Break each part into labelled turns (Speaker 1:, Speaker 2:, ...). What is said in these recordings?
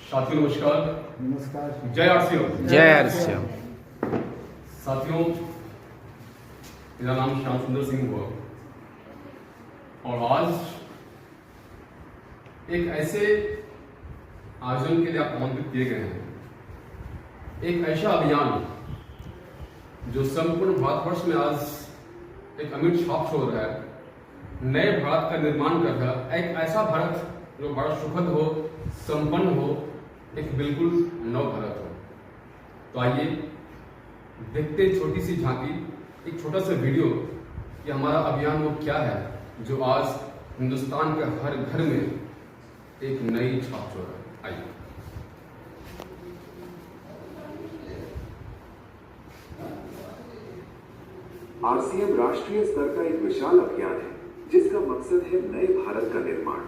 Speaker 1: साथियों नमस्कार।
Speaker 2: नमस्कार।
Speaker 1: जय आरसीएम।
Speaker 3: जय आरसीएम।
Speaker 1: साथियों, मेरा नाम श्याम सुंदर सिंह हुआ और आज एक ऐसे आयोजन के लिए आप आमंत्रित किए गए हैं, एक ऐसा अभियान जो संपूर्ण भारतवर्ष में आज एक अमिट छाप छोड़ रहा है, नए भारत का निर्माण कर रहा है, एक ऐसा भारत जो बड़ा सुखद हो, संपन्न हो, एक बिल्कुल नव भारत हो। तो आइए देखते हैं छोटी सी झांकी, एक छोटा सा वीडियो कि हमारा अभियान वो क्या है जो आज हिंदुस्तान के हर घर में एक नई छाप छोड़ रहा है। आइए।
Speaker 4: आरसीएम राष्ट्रीय स्तर का एक विशाल अभियान है जिसका मकसद है नए भारत का निर्माण,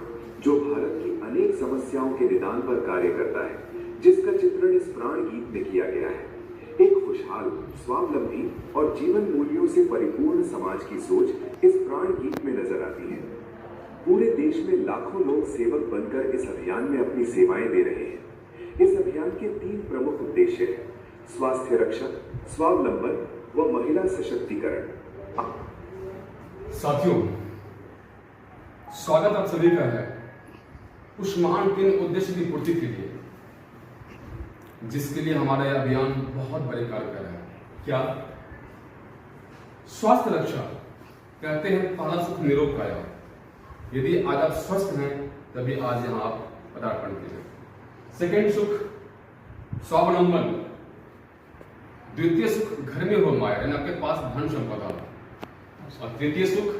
Speaker 4: जो भारत की अनेक समस्याओं के निदान पर कार्य करता है, जिसका चित्रण इस प्राण गीत में किया गया है। एक खुशहाल, स्वावलंबी और जीवन मूल्यों से परिपूर्ण समाज की सोच इस प्राण गीत में नजर आती है। पूरे देश में लाखों लोग सेवक बनकर इस अभियान में अपनी सेवाएं दे रहे हैं। इस अभियान के 3 प्रमुख उद्देश्य हैं: स्वास्थ्य रक्षा, स्वावलंबन व महिला सशक्तिकरण।
Speaker 1: साथियों, स्वागत आप सभी का है उस महान 3 उद्देश्य की पूर्ति के लिए, जिसके लिए हमारा यह अभियान बहुत बड़े कार्य कर रहा है। क्या? स्वास्थ्य रक्षा। कहते हैं पहला सुख निरोग काया। यदि आज आप स्वस्थ हैं तभी आज यहां आप पदार्पण कीजिए। सेकेंड सुख स्वावलंबन। द्वितीय सुख घर में हो माया, यानी आपके पास धन संपदा। और तृतीय सुख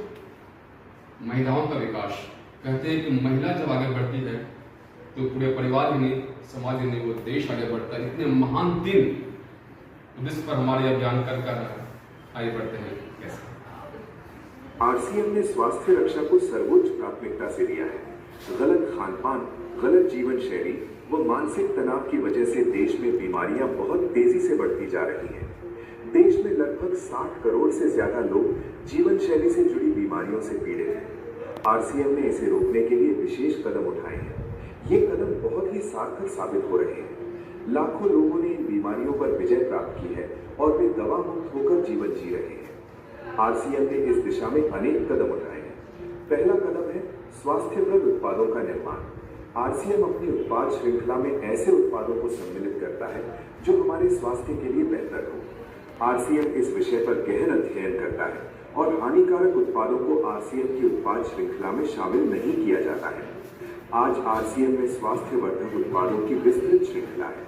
Speaker 1: महिलाओं का विकास। कहते हैं कि महिला जब आगे बढ़ती है तो पूरे परिवार ही नहीं, समाज ही नहीं, वो देश आगे बढ़ता है। इतने महान 3 उद्देश्य पर हमारे अभियान कर आगे बढ़ते हैं। कैसे?
Speaker 4: आरसीएम ने स्वास्थ्य रक्षा को सर्वोच्च प्राथमिकता से लिया है। गलत खानपान, गलत जीवन शैली व मानसिक तनाव की वजह से देश में बीमारियां बहुत तेजी से बढ़ती जा रही हैं। देश में लगभग 60 करोड़ से ज्यादा लोग जीवन शैली से जुड़ी बीमारियों से पीड़ित हैं। आरसीएम ने इसे रोकने के लिए विशेष कदम उठाए हैं। ये कदम बहुत ही सार्थक साबित हो रहे हैं। लाखों लोगों ने इन बीमारियों पर विजय प्राप्त की है और वे दवा मुक्त होकर जीवन जी रहे हैं। आरसीएम ने इस दिशा में अनेक कदम उठाए हैं। पहला कदम है स्वास्थ्यप्रद उत्पादों का निर्माण। आरसीएम अपनी उत्पाद श्रृंखला में ऐसे उत्पादों को सम्मिलित करता है जो हमारे स्वास्थ्य के लिए बेहतर हो। आरसीएम इस विषय पर गहन अध्ययन करता है और हानिकारक उत्पादों को आरसीएम की उत्पाद श्रृंखला में शामिल नहीं किया जाता है। आज आरसीएम में स्वास्थ्यवर्धक उत्पादों की विस्तृत श्रृंखला है,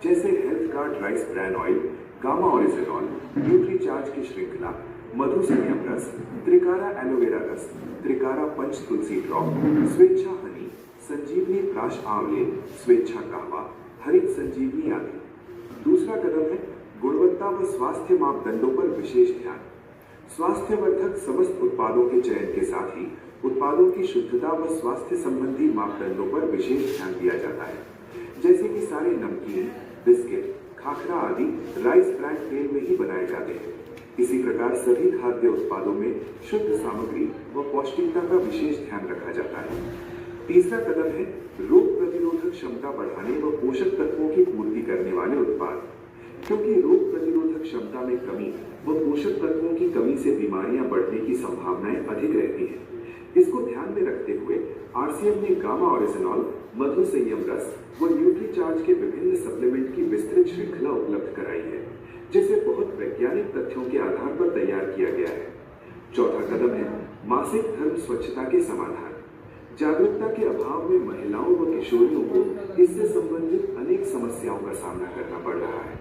Speaker 4: जैसे health guard rice bran oil, gamma oryzanol, Nutricharge की श्रृंखला, मधु संयम रस, त्रिकारा एलोवेरा रस, त्रिकारा पंच तुलसी ड्रॉप, स्वेच्छा हनी, संजीवनी प्राश आंवले, स्वेच्छा कहवा, हरित संजीवनी आदि। दूसरा कदम है गुणवत्ता व स्वास्थ्य मापदंडों पर विशेष ध्यान। स्वास्थ्यवर्धक समस्त उत्पादों के चयन के साथ ही उत्पादों की शुद्धता व स्वास्थ्य संबंधी मापदंडों पर विशेष ध्यान दिया जाता है, जैसे कि सारे नमकीन, बिस्किट, खाखरा आदि राइस ब्रान तेल में ही बनाए जाते हैं। इसी प्रकार सभी खाद्य उत्पादों में शुद्ध सामग्री व पौष्टिकता का विशेष ध्यान रखा जाता है। तीसरा कदम है रोग प्रतिरोधक क्षमता बढ़ाने व पोषक तत्वों की पूर्ति करने वाले उत्पाद। क्योंकि रोग प्रतिरोधक क्षमता में कमी व पोषक तत्वों की कमी से बीमारियां बढ़ने की संभावनाएं अधिक रहती हैं। इसको ध्यान में रखते हुए आरसीएम ने गामा ओरिजिनॉल, मधु संयम रस व न्यूट्रीचार्ज के विभिन्न सप्लीमेंट की विस्तृत श्रृंखला उपलब्ध कराई है, जिसे बहुत वैज्ञानिक तथ्यों के आधार पर तैयार किया गया है। चौथा कदम है मासिक धर्म स्वच्छता के समाधान। जागरूकता के अभाव में महिलाओं व किशोरियों को इससे संबंधित अनेक समस्याओं का सामना करना पड़ रहा है।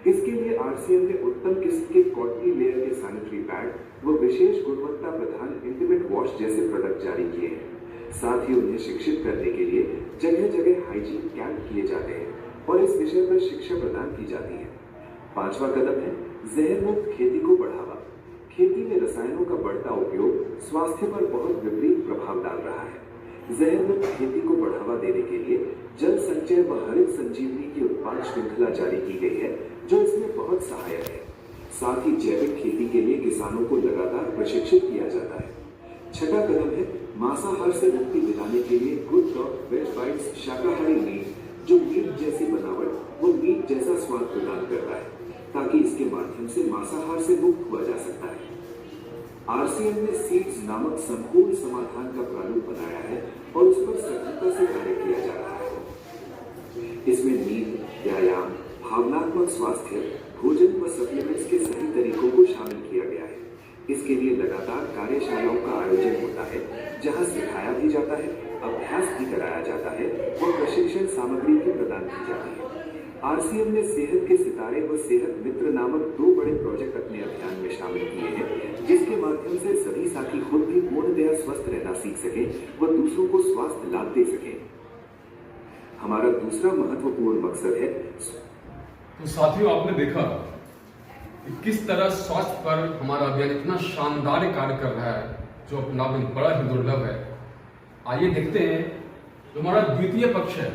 Speaker 4: इसके लिए आरसीएम ने उत्तम किस्म के कॉटनी लेयर के सैनिटरी पैड व विशेष गुणवत्ता प्रधान इंटीमेट वॉश जैसे प्रोडक्ट जारी किए हैं। साथ ही उन्हें शिक्षित करने के लिए जगह जगह हाइजीन कैंप किए जाते हैं और इस विषय पर शिक्षा प्रदान की जाती है। पांचवा कदम है जहर मुक्त खेती को बढ़ावा। खेती में रसायनों का बढ़ता उपयोग स्वास्थ्य पर बहुत विपरीत प्रभाव डाल रहा है। जहर मुक्त खेती को बढ़ावा देने के लिए जल संचय व हरित संजीवनी की उत्पाद श्रृंखला जारी की गई है, जो इसमें बहुत सहायक है। साथ ही जैविक खेती के लिए किसानों को लगातार प्रशिक्षित किया जाता है। छठा कदम है मांसाहार से मुक्ति दिलाने के लिए गुड डॉग वेज बाइट्स शाकाहारी मीट, जो मीट स्वाद प्रदान करता है, ताकि इसके माध्यम से मांसाहार से मुक्त हुआ जा सकता है। आरसीएम ने सीड्स नामक संपूर्ण समाधान का प्रारूप बनाया है और उस पर सफलता से कार्य किया जा रहा है। इसमें नींद, व्यायाम, भावनात्मक स्वास्थ्य, भोजन व सप्लीमेंट्स के सही तरीकों को शामिल किया गया है। इसके लिए लगातार कार्यशालाओं का आयोजन होता है, जहां सिखाया भी जाता है, अभ्यास भी कराया जाता है और प्रशिक्षण सामग्री भी प्रदान की जाती है। आरसीएम ने सेहत के सितारे व सेहत मित्र नामक 2 बड़े प्रोजेक्ट अपने अभियान में शामिल किए हैं, जिसके माध्यम से सभी साथी खुद भी पूर्णतया स्वस्थ रहना सीख सके व दूसरों को स्वास्थ्य लाभ दे सके। हमारा दूसरा महत्वपूर्ण मकसद है।
Speaker 1: तो साथियों, आपने देखा कि किस तरह स्वास्थ्य पर हमारा अभियान इतना शानदार कार्य कर रहा है, जो अपना में बड़ा ही दुर्लभ है। आइए देखते हैं जो हमारा द्वितीय पक्ष है,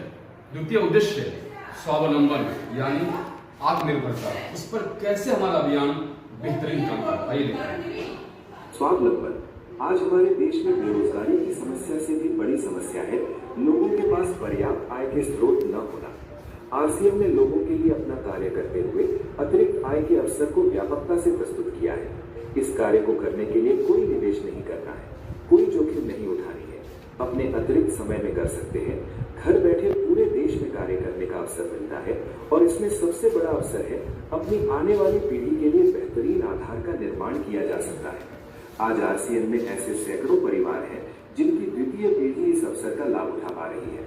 Speaker 1: द्वितीय उद्देश्य है, स्वावलंबन यानी आत्मनिर्भरता, उस पर कैसे हमारा अभियान बेहतरीन काम करता है। आइए देखते हैं।
Speaker 4: स्वावलंबन आज हमारे देश में बेरोजगारी की समस्या से भी बड़ी समस्या है। लोगों के पास पर्याप्त आय के स्रोत न होना। आरसीएम ने लोगों के लिए अपना कार्य करते हुए अतिरिक्त आय के अवसर को व्यापकता से प्रस्तुत किया है। इस कार्य को करने के लिए कोई निवेश नहीं करना है, कोई जोखिम नहीं उठानी है, अपने अतिरिक्त समय में कर सकते हैं। घर बैठे पूरे देश में कार्य करने का अवसर मिलता है और इसमें सबसे बड़ा अवसर है अपनी आने वाली पीढ़ी के लिए बेहतरीन आधार का निर्माण किया जा सकता है। आज आरसीएम में ऐसे सैकड़ों परिवार हैं जिनकी द्वितीय पीढ़ी इस अवसर का लाभ उठा पा रही है।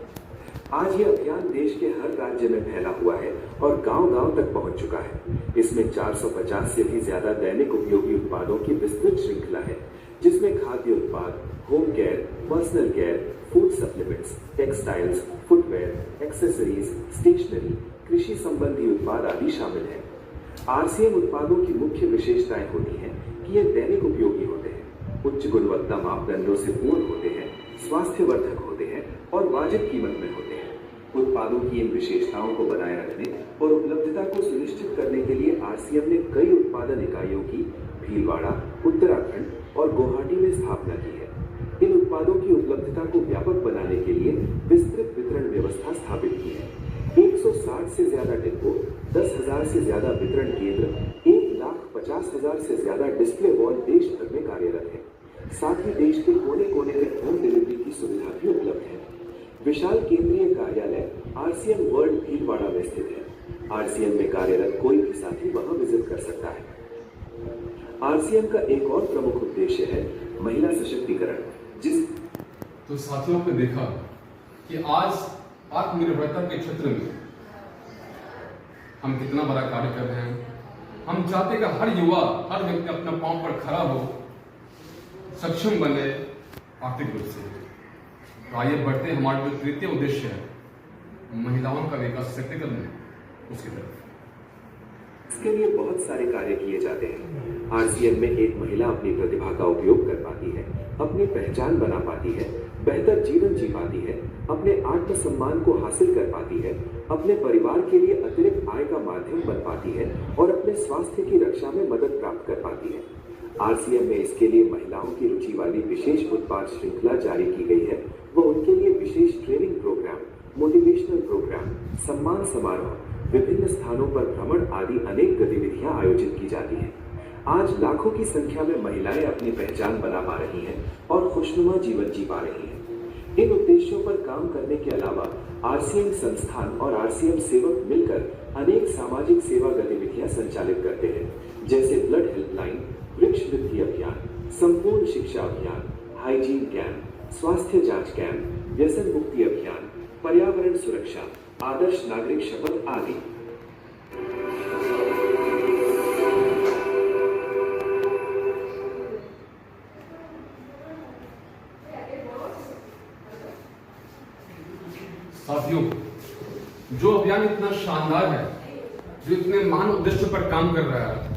Speaker 4: आज यह अभियान देश के हर राज्य में फैला हुआ है और गांव-गांव तक पहुंच चुका है। इसमें 450 से भी ज्यादा दैनिक उपयोगी उत्पादों की विस्तृत श्रृंखला है, जिसमें खाद्य उत्पाद, home care, personal care, food supplements, textiles, footwear, accessories, stationery, कृषि संबंधी उत्पाद आदि शामिल हैं। आरसीएम उत्पादों की मुख्य विशेषताएं होती हैं कि ये दैनिक उपयोगी होते हैं, उच्च गुणवत्ता मापदंडों से पूर्ण होते हैं, स्वास्थ्यवर्धक होते हैं और वाजिब कीमत में होते हैं। उत्पादों की इन विशेषताओं को बनाए रखने और उपलब्धता को सुनिश्चित करने के लिए आरसीएम ने कई उत्पादन इकाइयों की भीलवाड़ा, उत्तराखंड और गुवाहाटी में स्थापना की है। इन उत्पादों की उपलब्धता को व्यापक बनाने के लिए विस्तृत वितरण व्यवस्था स्थापित की है। 160 से ज्यादा डिपो, 10,000 से ज्यादा वितरण केंद्र, 1,50,000 से ज्यादा डिस्प्ले वॉल देश भर में कार्यरत है। साथ ही देश के कोने कोने में होम डिलीवरी की सुविधा भी उपलब्ध है। विशाल केंद्रीय कार्यालय आरसीएम वर्ल्ड भीलवाड़ा में स्थित है। आरसीएम में कार्यरत कोई भी साथी वहां विजिट कर सकता है। आरसीएम का एक और प्रमुख उद्देश्य है महिला सशक्तिकरण।
Speaker 1: तो साथियों ने देखा कि आज आत्मनिर्भरता के क्षेत्र में हम कितना बड़ा कार्य कर रहे हैं। हम चाहते हैं कि हर युवा, हर व्यक्ति अपने पांव पर खड़ा हो, सक्षम बने आर्थिक रूप से। तो आइए बढ़ते हैं हमारा जो तृतीय उद्देश्य है, महिलाओं का विकास, सशक्तिकरण, उसकी तरफ।
Speaker 4: इसके लिए बहुत सारे कार्य किए जाते हैं। आरसीएम में एक महिला अपनी प्रतिभा का उपयोग कर पाती है, अपनी पहचान बना पाती है, बेहतर जीवन जी पाती है, अपने आत्मसम्मान को हासिल कर पाती है, अपने परिवार के लिए अतिरिक्त आय का माध्यम बन पाती है और अपने स्वास्थ्य की रक्षा में मदद प्राप्त कर पाती है। आरसीएम में इसके लिए महिलाओं की रुचि वाली विशेष उत्पाद श्रृंखला जारी की गई है। वो उनके लिए विशेष ट्रेनिंग प्रोग्राम, मोटिवेशनल प्रोग्राम, सम्मान समारोह, विभिन्न स्थानों पर भ्रमण आदि अनेक गतिविधियां आयोजित की जाती हैं। आज लाखों की संख्या में महिलाएं अपनी पहचान बना पा रही हैं और खुशनुमा जीवन जी पा रही हैं। इन उद्देश्यों पर काम करने के अलावा आरसीएम संस्थान और आरसीएम सेवक मिलकर अनेक सामाजिक सेवा गतिविधियां संचालित करते हैं, जैसे ब्लड हेल्पलाइन, वृक्ष वृद्धि अभियान, संपूर्ण शिक्षा अभियान, हाइजीन कैंप, स्वास्थ्य जांच कैंप, व्यसन मुक्ति अभियान, पर्यावरण सुरक्षा, आदर्श नागरिक शपथ आदि।
Speaker 1: साथियों, जो अभियान इतना शानदार है, जो इतने महान उद्देश्य पर काम कर रहा है,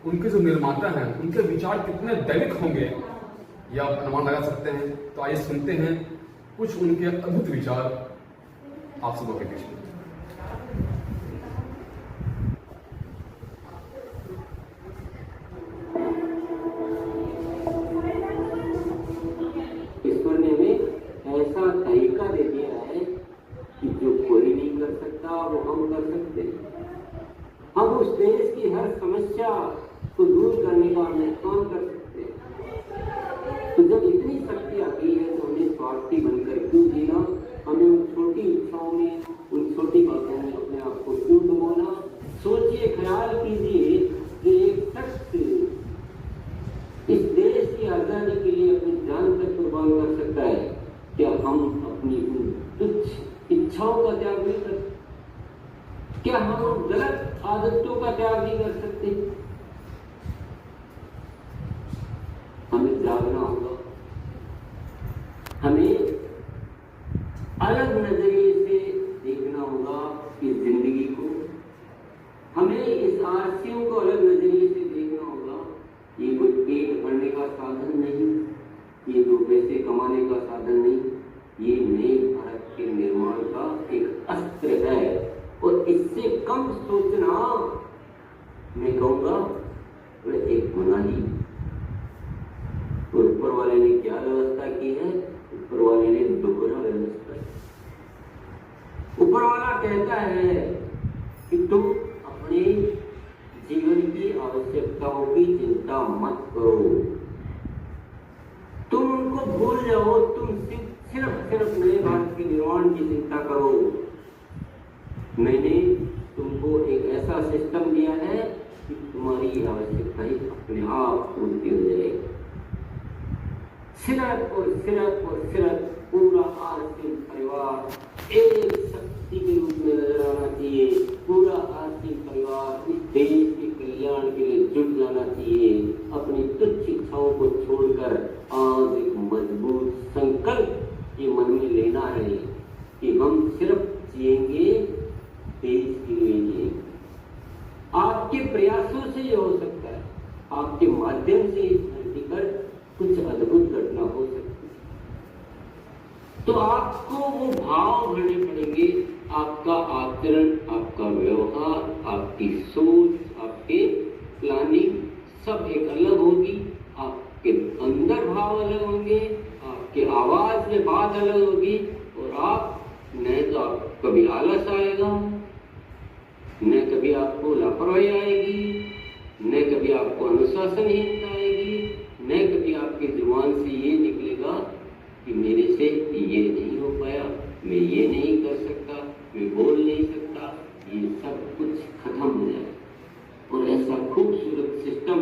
Speaker 1: उनके जो निर्माता हैं, उनके विचार कितने दैविक होंगे, यह आप अनुमान लगा सकते हैं। तो आइए सुनते हैं कुछ उनके अद्भुत विचार आप सबों के बीच में।
Speaker 2: ईश्वर ने हमें ऐसा तरीका दे दिया है कि जो कोई नहीं कर सकता, वो हम कर सकते हैं। हम उस देश की हर समस्या को दूर करने का हमें काम कर सकते हैं। तो जब इतनी शक्ति आती है तो हमें स्वार्थी बनकर क्यों जीना, हमें उन छोटी इच्छाओं में, उन छोटी बातों में अपने आप को क्यों डुबोना। सोचिए, ख्याल कीजिए कि एक शख्स इस देश की आजादी के लिए अपनी जान तक कुर्बान कर सकता है, क्या हम अपनी उन तुच्छ इच्छाओं का त्याग नहीं कर सकते? क्या हम उन गलत आदतों का त्याग नहीं कर सकते? हमें जागना होगा, हमें अलग नजरिए से देखना होगा इस जिंदगी को, हमें इस आरसीएम को अलग नजरिए से देखना होगा। ये कोई पेट भरने का साधन नहीं, ये 2 पैसे कमाने का साधन नहीं, ये नए भारत के निर्माण का एक अस्त्र है। और इससे कम सोचना, मैं कहूँगा, एक मनाही। और ऊपर वाले ने क्या व्यवस्था की है? ऊपर वाले ने दोहरा व्यवस्था की। ऊपर वाला कहता है कि तुम अपने जीवन की आवश्यकताओं की चिंता मत करो, तुम उनको भूल जाओ, तुम सिर्फ नए भारत के निर्माण की चिंता करो। मैंने तुमको एक ऐसा सिस्टम दिया है कि तुम्हारी आवश्यकताएं अपने आप पूरी हो जाएगी। सिर्फ पूरा आरसीएम परिवार एक शक्ति के रूप में नजर आना चाहिए। पूरा आरसीएम परिवार इस देश के कल्याण के लिए जुट जाना चाहिए। अपनी तुच्छ इच्छाओं को छोड़कर आज एक मजबूत संकल्प ये मन में लेना है कि हम सिर्फ जिएंगे देश के लिए जिएंगे। आपके प्रयासों से ये हो सकता है, आपके माध्यम से इस धरती पर कुछ अद्भुत घटना हो सकती है। तो आपको वो भाव भरने पड़ेंगे, आपका आचरण, आपका व्यवहार, आपकी सोच, आपके प्लानिंग सब एक अलग होगी। आपके अंदर भाव अलग होंगे, आपके आवाज में बात अलग होगी। और आप न तो आप कभी आलस आएगा, न कभी आपको लापरवाही आएगी, न कभी आपको अनुशासनहीनता आएगी, न कभी आपकी जुबान से ये निकलेगा कि मेरे से ये नहीं हो पाया, मैं ये नहीं कर सकता, मैं बोल नहीं सकता। ये सब कुछ खत्म हो जाए। और ऐसा खूबसूरत सिस्टम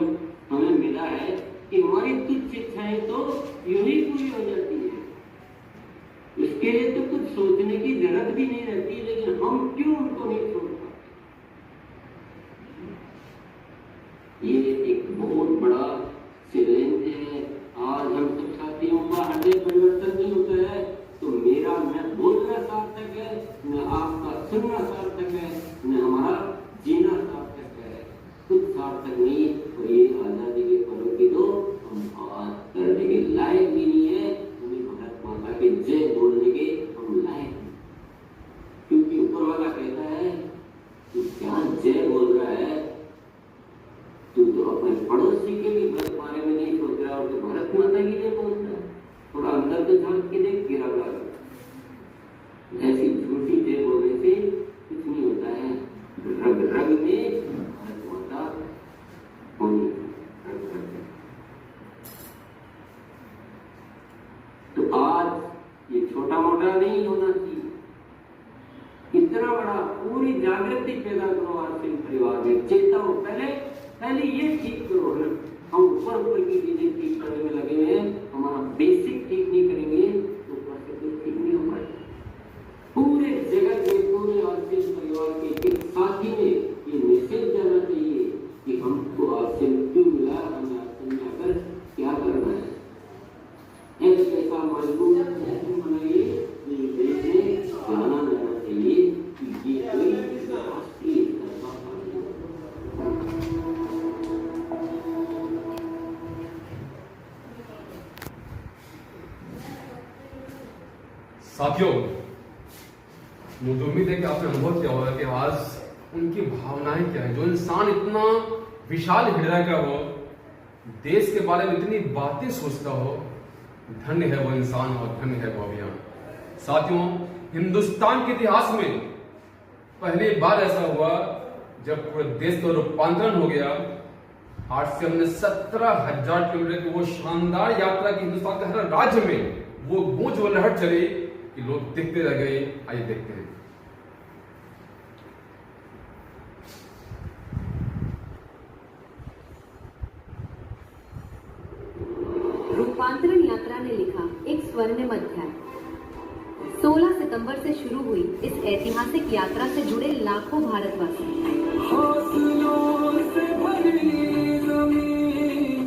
Speaker 2: हमें मिला है कि हमारी तुच्छ इच्छाएं तो यूं ही पूरी हो जाती है। इसके लिए तो कुछ सोचने की जरूरत भी नहीं रहती, लेकिन हम क्यों उनको नहीं छोड़ पाते? ये एक बहुत बड़ा चैलेंज है। आज हम सब साथियों का हृदय परिवर्तन नहीं होता है तो मेरा मैं बोलना सार्थक है, न आपका सुनना सार्थक है, न हमारा जीना सार्थक है। कुछ सार्थक नहीं। और ये आजादी के पलों की तो हम आवाज करने के लायक भी नहीं है। हमें भारत माता के जय बोलने के हम लायक हैं। क्योंकि ऊपर वाला कहता है तू क्या जय बोल रहा है, तू तो अपने पड़ोसी के भी घर बारे में नहीं सोच रहा और तो भारत माता के लिए बोल रहा है। थोड़ा अंदर तो झांक के देख, गिरा लगा। ऐसी झूठी जय बोलने से कुछ नहीं होता है। रग रग में भारत माता होनी, रग रग में। तो आज ये छोटा मोटा नहीं होना चाहिए, इतना बड़ा पूरी जागृति पैदा करो आरसीएम परिवार में। चेताओ, पहले ये ठीक करो ना। हम ऊपर की चीजें ठीक करने में लगे हैं, हमारा बेसिक ठीक नहीं करेंगे तो ऊपर से कुछ ठीक नहीं हो पाएगा। पूरे जगत में, पूरे आरसीएम परिवार के एक साथी में ये मैसेज जाना चाहिए कि हमको आरसीएम क्यों मिला, हमें आरसीएम में आकर क्या करना है। ऐसा मजबूत बनाइए कि देश में जाना जाना चाहिए कि ये कोई राष्ट्रीय स्तर का पार्टी है।
Speaker 1: साथियों, मुझे उम्मीद है कि आपने अनुभव किया होगा कि आज उनकी भावनाएं क्या है। जो इंसान इतना विशाल हृदय का हो, देश के बारे में इतनी बातें सोचता हो, धन्य है वो इंसान और धन्य है वो अभियान। साथियों, हिंदुस्तान के इतिहास में पहली बार ऐसा हुआ जब पूरे देश का रूपांतरण हो गया। आरसीएम ने 17,000 किलोमीटर की वो शानदार यात्रा की, हिंदुस्तान के हर राज्य में वो गूंज व लहर चली कि लोग देखते रह गए। आइए देखते हैं।
Speaker 3: रूपांतरण यात्रा ने लिखा एक स्वर्णिम अध्याय। 16 सितंबर से शुरू हुई इस ऐतिहासिक यात्रा से जुड़े लाखों भारतवासी
Speaker 5: हौसलों से भरी ज़मीन,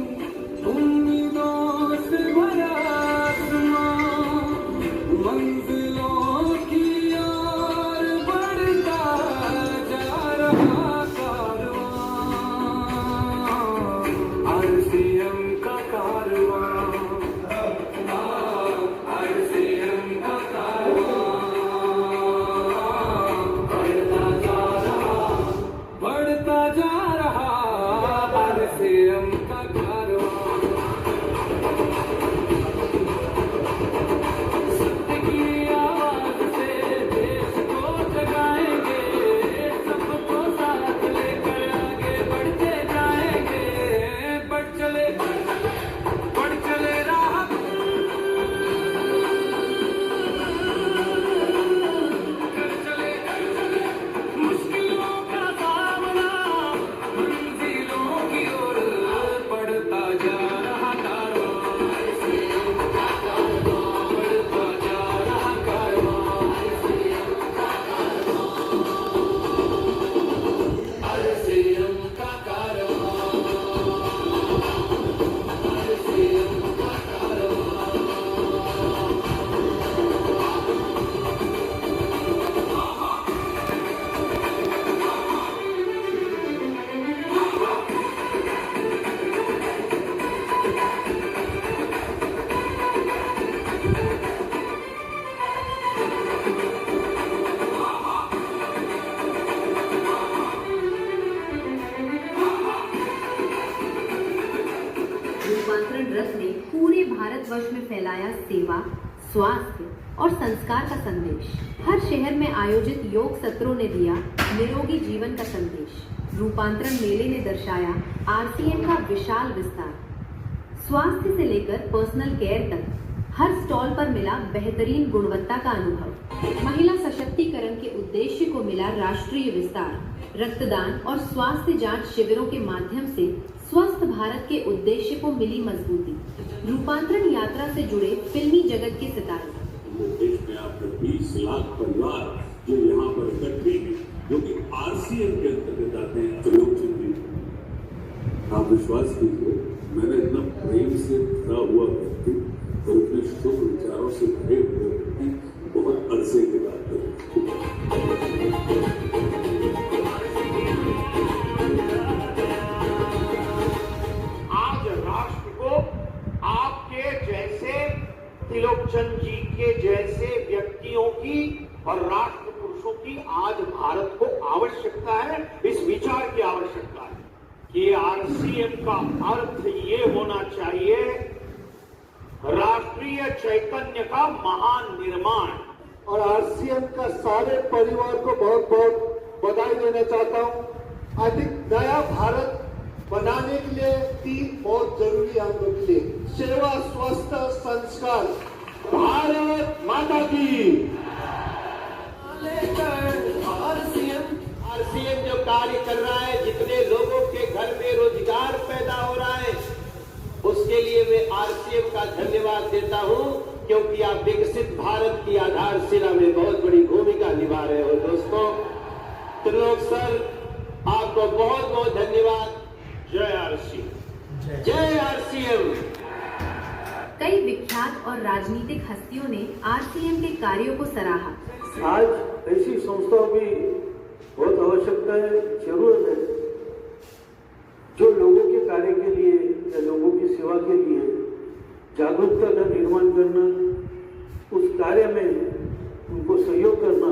Speaker 5: उम्मीदों से भरा आसमां, मंजिलों की ओर बढ़ता जा रहा कारवां, आरसीएम का कारवां, आरसीएम का कारवां, बढ़ता जा रहा आरसीएम का कारवां, सत्य की आवाज से देश को जगाएंगे, सबको साथ लेकर आगे बढ़ते जाएंगे, बढ़ चले राह कर चले मुश्किलों का सामना, मंजिलों की ओर बढ़ता जा रहा कारवां, बढ़ता जा रहा कारवां, आरसीएम का कारवां, आरसीएम का कारवां।
Speaker 3: रूपांतरण रथ ने पूरे भारतवर्ष में फैलाया सेवा, स्वास्थ्य और संस्कार का संदेश। हर शहर में आयोजित योग सत्रों ने दिया निरोगी जीवन का संदेश। रूपांतरण मेले ने दर्शाया आरसीएम का विशाल विस्तार। स्वास्थ्य से लेकर पर्सनल केयर तक हर स्टॉल पर मिला बेहतरीन गुणवत्ता का अनुभव। महिला सशक्तिकरण के उद्देश्य को मिला राष्ट्रीय विस्तार। रक्तदान और स्वास्थ्य जांच शिविरों के माध्यम से स्वस्थ भारत के उद्देश्य को मिली मजबूती। रूपांतरण यात्रा से जुड़े फिल्मी जगत के सितारे।
Speaker 6: देश में आपके 20 लाख परिवार जो यहाँ पर इकट्ठे हैं, जो कि आरसीएम के अंतर्गत आते हैं, प्रयोग चुनरी। आप विश्वास कीजिए, मैंने इतना प्रेम से भरा हुआ व्यक्ति और इतने शुभ विचारों से भरे हुए व्यक्ति बहुत अरसे के बाद
Speaker 7: आज राष्ट्र को आपके जैसे त्रिलोकचंद जी के जैसे व्यक्तियों की और राष्ट्र पुरुषों की आज भारत को आवश्यकता है। इस विचार की आवश्यकता है कि आरसीएम का अर्थ ये होना चाहिए राष्ट्रीय चैतन्य का महान निर्माण।
Speaker 8: और आरसीएम का सारे परिवार को बहुत बहुत बधाई देना चाहता हूं। अधिक नया भारत बनाने के लिए 3 बहुत जरूरी है हम लोग के लिए: सेवा, स्वास्थ्य, संस्कार।
Speaker 7: भारत माता की।
Speaker 2: आरसीएम जो कार्य कर रहा है, जितने लोगों के घर में रोजगार पैदा हो रहा है, उसके लिए मैं आरसीएम का धन्यवाद देता हूं, क्योंकि आप विकसित भारत की आधारशिला में बहुत बड़ी भूमिका निभा रहे हो। दोस्तों, त्रिलोक सर, आपको बहुत बहुत धन्यवाद। जय आरसीएम, जय आरसीएम।
Speaker 3: कई विख्यात और राजनीतिक हस्तियों ने आरसीएम के कार्यों को सराहा।
Speaker 8: आज ऐसी संस्थाओं की बहुत आवश्यकता है, जरूरत है, जो लोगों के कार्य के लिए या लोगों की सेवा के लिए जागरूकता का निर्माण करना, उस कार्य में उनको सहयोग करना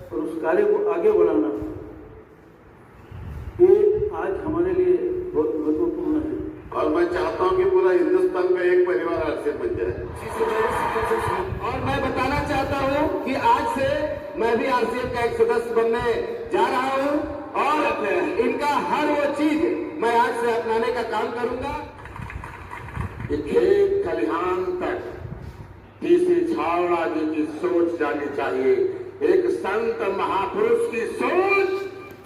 Speaker 8: और उस कार्य को आगे बढ़ाना, ये आज हमारे लिए बहुत महत्वपूर्ण है।
Speaker 6: और मैं चाहता हूं कि पूरा हिंदुस्तान का एक परिवार आरसीएम बन जाए।
Speaker 7: और मैं बताना चाहता हूं कि आज से मैं भी आरसीएम का एक सदस्य बनने जा रहा हूं और इनका हर वो चीज मैं आज से अपनाने का काम करूंगा।
Speaker 6: खेत खलिहान तक किसी छावड़ा जी की सोच जानी चाहिए, एक संत महापुरुष की सोच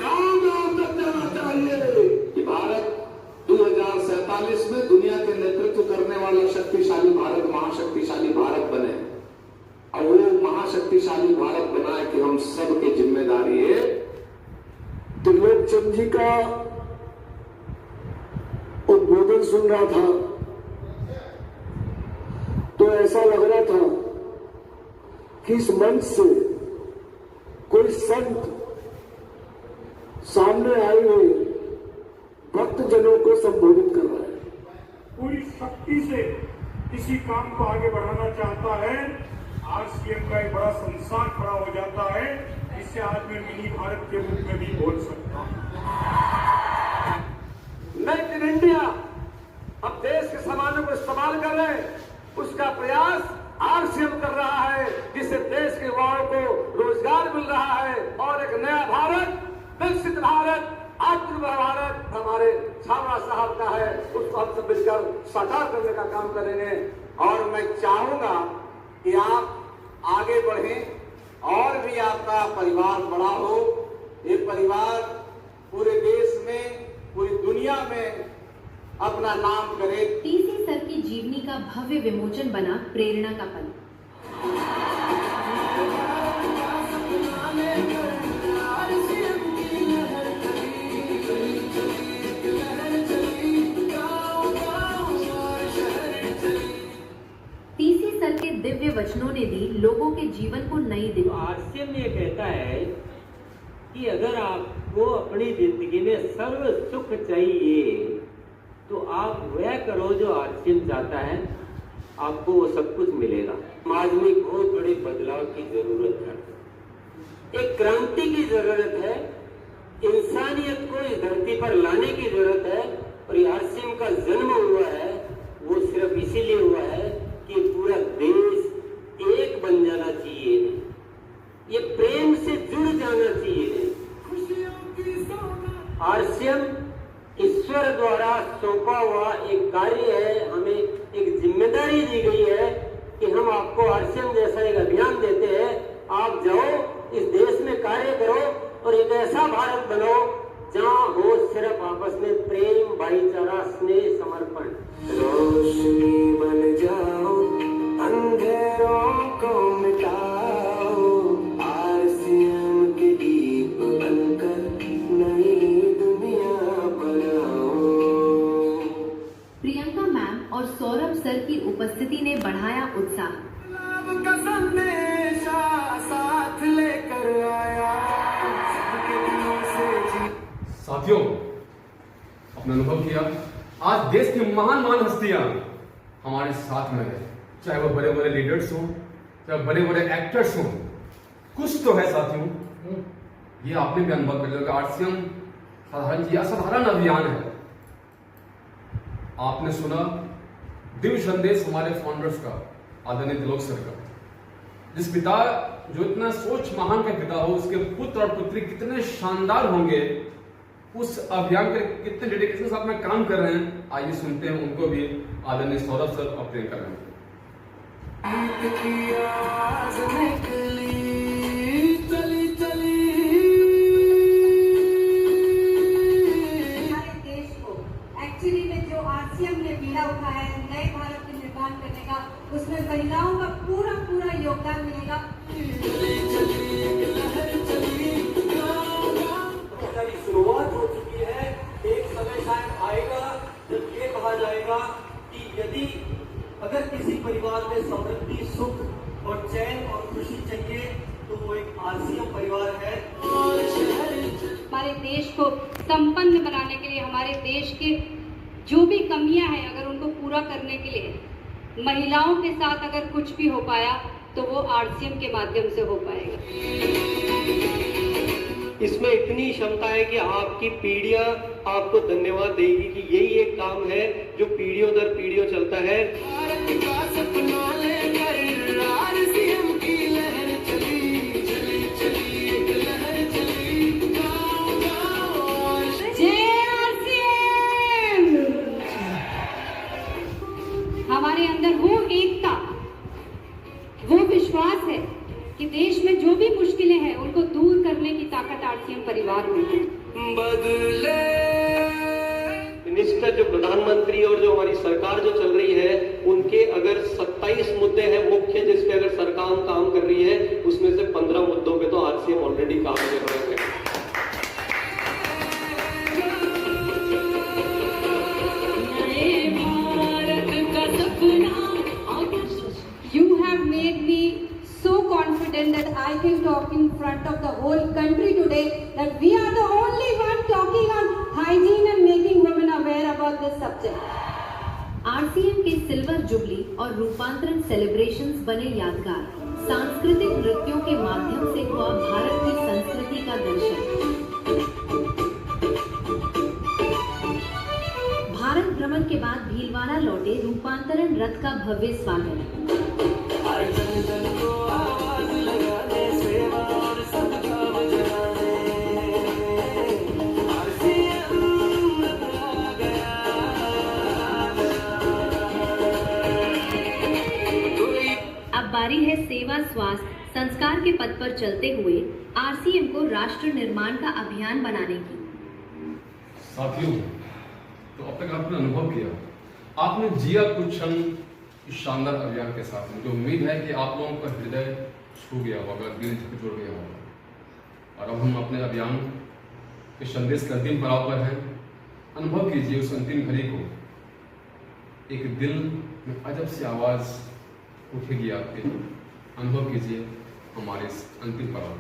Speaker 6: गांव-गांव तक जाना चाहिए कि भारत 2047 में दुनिया के नेतृत्व करने वाला शक्तिशाली भारत, महाशक्तिशाली भारत बने। और वो महाशक्तिशाली भारत बनाए कि हम सबकी जिम्मेदारी है।
Speaker 8: त्रिलोक चंद जी का उद्बोधन सुन रहा था तो ऐसा लग रहा था कि इस मंच से कोई संत सामने आए हुए भक्तजनों को संबोधित कर रहा है।
Speaker 9: पूरी शक्ति से किसी काम को आगे बढ़ाना चाहता है, आरसीएम का एक बड़ा संस्थान खड़ा हो जाता है, जिससे आज मैं मिनी भारत के रूप में भी बोल सकता हूँ।
Speaker 7: मेक इन इंडिया, अब देश के सामानों को इस्तेमाल कर रहे हैं, उसका प्रयास आरसीएम कर रहा है, जिससे देश के युवाओं को रोजगार मिल रहा है और एक नया भारत, विकसित भारत, आत्मनिर्भर भारत हमारे छावड़ा साहब का है, उसको हम सब मिलकर साकार करने का काम करेंगे। और मैं चाहूंगा कि आप आगे बढ़ें और भी आपका परिवार बड़ा हो, ये परिवार पूरे देश में, पूरी दुनिया में अपना नाम करे।
Speaker 3: टीसी सर की जीवनी का भव्य विमोचन बना प्रेरणा का पल। टीसी सर के दिव्य वचनों ने दी लोगों के जीवन को नई दिशा।
Speaker 2: आरसीएम ये कहता है कि अगर आपको अपनी जिंदगी में सर्व सुख चाहिए तो आप वह करो जो आरसीएम चाहता है, आपको वो सब कुछ मिलेगा। समाज में बहुत बड़े बदलाव की जरूरत है, एक क्रांति की जरूरत है, इंसानियत को इस धरती पर लाने की जरूरत है। और ये आरसीएम का जन्म हुआ है वो सिर्फ इसीलिए हुआ है कि पूरा देश एक बन जाना चाहिए, ये प्रेम से जुड़ जाना चाहिए। आरसीएम ईश्वर द्वारा सौंपा हुआ एक कार्य है, हमें एक जिम्मेदारी दी गई है कि हम आपको आरसीएम जैसा एक अभियान देते हैं, आप जाओ इस देश में कार्य करो और एक ऐसा भारत बनो जहाँ हो सिर्फ आपस में प्रेम, भाईचारा, स्नेह, समर्पण। रोशनी बन जाओ, अंधेरों को मिटाओ, आरसीएम के दीप बनकर नई दुनिया बनाओ।
Speaker 3: प्रियंका मैम और सौरभ सर की उपस्थिति ने बढ़ाया उत्साह।
Speaker 5: का संदेशा साथ लेकर आया,
Speaker 1: साथियों, अपना अनुभव किया, आज देश की महान महान हस्तियां हमारे साथ में है, चाहे वो बड़े बड़े लीडर्स हों, चाहे बड़े बड़े एक्टर्स हों, कुछ तो है साथियों। ये आपने भी अनुभव कर लिया, आरसीएम साधारण जी असाधारण अभियान है। आपने सुना दिव्य संदेश हमारे फाउंडर्स का, आदरणीय त्रिलोक सर का, जिस पिता जो इतना सोच महान के पिता हो, उसके पुत्र और पुत्री कितने शानदार होंगे, उस अभियान के कितने डेडिकेशन से अपना काम कर रहे हैं। आइए सुनते हैं उनको भी, आदरणीय सौरभ सर और प्रियंका मैम।
Speaker 10: हमारे देश को एक्चुअली में जो आरसीएम ने बीड़ा उठाया है नए भारत के निर्माण करने का, उसमें महिलाओं का पूरा पूरा योगदान मिलेगा।
Speaker 2: शुरुआत हो चुकी है, एक समय शायद आएगा जब ये कहा जाएगा कि यदि अगर किसी परिवार में समृद्धि, सुख और चैन और खुशी चाहिए तो वो एक आरसीएम परिवार है।
Speaker 10: हमारे देश को संपन्न बनाने के लिए, हमारे देश के जो भी कमियां हैं अगर उनको पूरा करने के लिए महिलाओं के साथ अगर कुछ भी हो पाया तो वो आरसीएम के माध्यम से हो पाएगा।
Speaker 8: इसमें इतनी क्षमता है कि आपकी पीढ़ियां आपको धन्यवाद देगी कि यही एक काम है जो पीढ़ियों दर पीढ़ियों चलता है।
Speaker 5: भारत का सपना लेकर आरसीएम की लहर चली चली चली एक लहर चली गाँव-गाँव।
Speaker 10: जय आरसीएम। हमारे अंदर वो एकता, वो विश्वास है कि देश में जो भी मुश्किलें हैं उनको दूर करने की ताकत आरसीएम परिवार में है।
Speaker 5: बदले
Speaker 8: मिनिस्टर जो प्रधानमंत्री और जो हमारी सरकार जो चल रही है उनके अगर 27 मुद्दे हैं मुख्य जिस पे अगर सरकार काम कर रही है उसमें से 15 मुद्दों पे तो आरसीएम ऑलरेडी काम कर रहे हैं।
Speaker 10: You have made me so confident that I can talk in front of the whole country today that we are the only one talking on hygiene and making women aware about this subject.
Speaker 3: RCM के silver jubilee और रूपांतरण celebrations बने यादगार। सांस्कृतिक नृत्यों के माध्यम से हुआ भारत की संस्कृति का दर्शन। भारत भ्रमण के बाद भीलवाड़ा लौटे रूपांतरण रथ का भव्य स्वागत। अब बारी है सेवा स्वास्थ्य संस्कार के पथ पर चलते हुए आरसीएम को राष्ट्र निर्माण का अभियान बनाने की।
Speaker 1: साथियों, तो अब तक आपने अनुभव किया, आपने जिया कुछ क्षण इस शानदार अभियान के साथ। मुझे उम्मीद है कि आप लोगों का हृदय छू गया होगा, दिल जुड़ गया होगा। और अब हम अपने अभियान के संदेश के अंतिम पड़ाव पर हैं। अनुभव कीजिए उस अंतिम घड़ी को। एक दिल में अजब सी आवाज उठेगी आपके। अनुभव कीजिए हमारे इस अंतिम पड़ाव।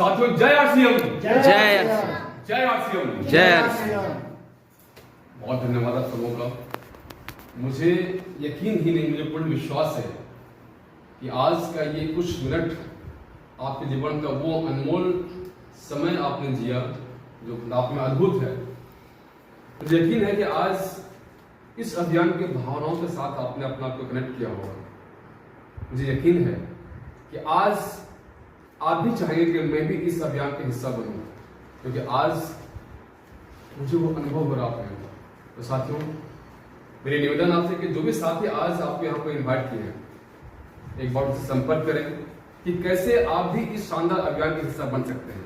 Speaker 1: साथियों जय आरसीएम,
Speaker 11: जय
Speaker 1: जय आरसीएम,
Speaker 11: जय।
Speaker 1: बहुत धन्यवाद आप सबों का। मुझे यकीन ही नहीं, मुझे पूर्ण विश्वास है कि आज का ये कुछ मिनट आपके जीवन का वो अनमोल समय आपने जिया जो आप में अद्भुत है। मुझे यकीन है कि आज इस अभियान की भावनाओं के साथ आपने अपने आप को कनेक्ट किया होगा। मुझे यकीन है कि आज आप भी चाहेंगे कि मैं भी इस अभियान का हिस्सा बनूं, क्योंकि आज मुझे वो अनुभव हो रहा है। तो साथियों, मेरी निवेदन आपसे कि जो भी साथी आज आपको यहाँ पर इन्वाइट किए हैं, एक बार उनसे संपर्क करें कि कैसे आप भी इस शानदार अभियान के हिस्सा बन सकते हैं।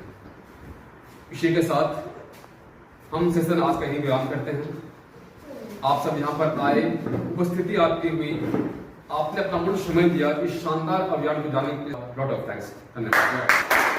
Speaker 1: इसी के साथ हम सेशन आज का ही विराम करते हैं। आप सब यहाँ पर आए, उपस्थिति आपकी हुई, आपने अपना मूल्य समय दिया इस शानदार अभियान को जाने के लिए लॉट ऑफ थैंक्स। धन्यवाद।